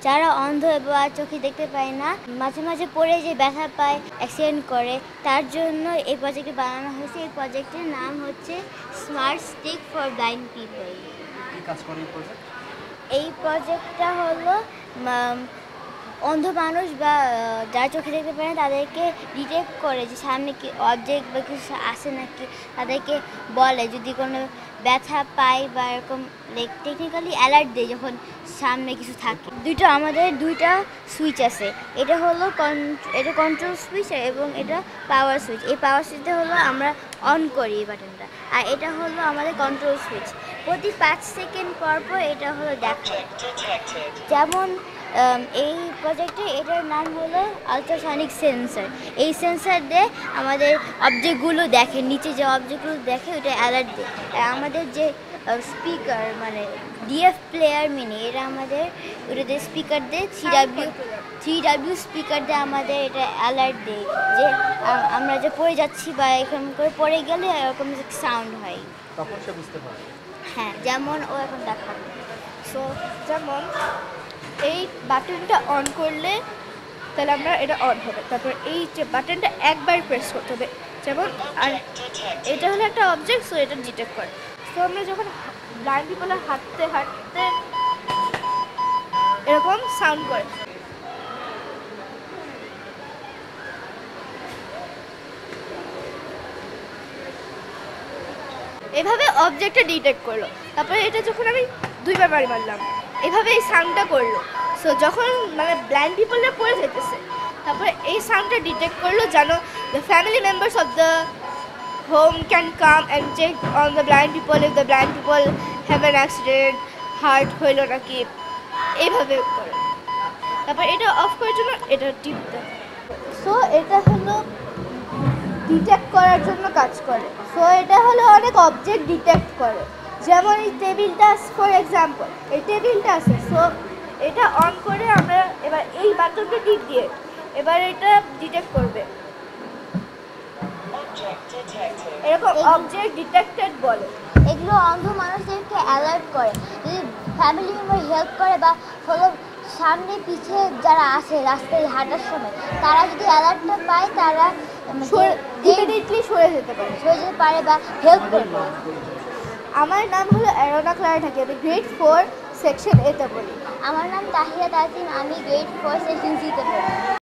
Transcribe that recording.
যারা অন্ধ বা চোখে দেখতে পায় না, মাঝে মাঝে পড়ে যে ব্যথা পায়, অ্যাক্সিডেন্ট করে, তার জন্য এই প্রজেক্টটি বানানো হয়েছে। এই প্রজেক্টের নাম হচ্ছে smart stick for blind people. এই প্রজেক্টটা হলো অন্ধ মানুষ বা যারা চোখে দেখতে পারে না তাদেরকে ডিটেক্ট করে যে সামনে কি অবজেক্ট বা কিছু আসে নাকি, তাদেরকে বলে যদি কোনো ব্যথা পায় বা এরকম টেকনিক্যালি অ্যালার্ট দেয় যখন সামনে কিছু থাকে। আমাদের দুইটা সুইচ আছে, এটা হলো এটা কন্ট্রোল সুইচ এবং এটা পাওয়ার সুইচ। এই পাওয়ার সুইচটা হলো আমরা অন করি এই বাটনটা, আর এটা হলো আমাদের কন্ট্রোল সুইচ। প্রতি 5 সেকেন্ড পর পর এটা হলো দেখা। যেমন এই প্রজেক্টে এটার নাম হলো আলট্রাসনিক সেন্সর। এই সেন্সর দিয়ে আমাদের অবজেক্টগুলো দেখে, নিচে যে অবজেক্টগুলো দেখে ওটা অ্যালার্ট দেয়। আমাদের যে স্পিকার মানে ডিএফ প্লেয়ার মিনি, এটা আমাদের ওটাতে স্পিকার দিয়ে থ্রি ডাব্লিউ স্পিকার দিয়ে আমাদের এটা অ্যালার্ট দেয় যে আমরা যে পড়ে যাচ্ছি বা এরকম করে পড়ে গেলে এরকম সাউন্ড হয়, তখন সে বুঝতে পারে। হ্যাঁ, যেমন ও এখন দেখাবে। সো যেমন এই বাটনটা অন করলে তাহলে আমরা এটা অন হবে, তারপর এই যে বাটনটা একবার প্রেস করতে হবে যেমন, আর এটা হলো একটা অবজেক্ট, সো এটা ডিটেক্ট করে। সো আমরা যখন ব্লাইন্ড পিপলের হাঁটতে হাঁটতে এরকম সাউন্ড করে, এভাবে অবজেক্টটা ডিটেক্ট করলো। তারপরে এটা যখন আমি 2বার বাড়ি মারলাম, এভাবে এই সাউন্ডটা করলো। সো যখন মানে ব্লাইন্ড পিপলরা পড়ে যেতেছে, তারপরে এই সাউন্ডটা ডিটেক্ট করলো যেন the family members of the home can come and check on the blind people if the blind people have an accident, hurt হইলো নাকি, এইভাবে করে। তারপর এটা অফ করার জন্য এটা টিপতে। সো এটা হলো ডিটেক্ট করার জন্য কাজ করে। সো এটা হলো অনেক অবজেক্ট ডিটেক্ট করে, যেমন এই টেবিলটা ফর এক্সাম্পল, এই টেবিলটা আছে। সো এটা অন করে আমরা এবার এই বাটনটা টিপ দিয়ে এবার এটা ডিটেক্ট করবে, এরকম অবজেক্ট ডিটেক্টেড বলে। এগুলো অন্ধ মানুষদেরকে অ্যালার্ট করে, যদি ফ্যামিলি মেম্বার হেল্প করে বা হলো সামনে পিছে যারা আসে রাস্তায় হাঁটার সময়, তারা যদি অ্যালার্টটা পায় তারা ইমিডিয়েটলি সরে যেতে পারে বা হেল্প করবে। আমার নাম হলো অ্যারোনা ক্লারা ঢাকি, আমি গ্রেড 4 সেকশন এতে পড়ি। আমার নাম তাহিয়া তাজিম, আমি গ্রেড 4 সেকশন সিতে পড়ি।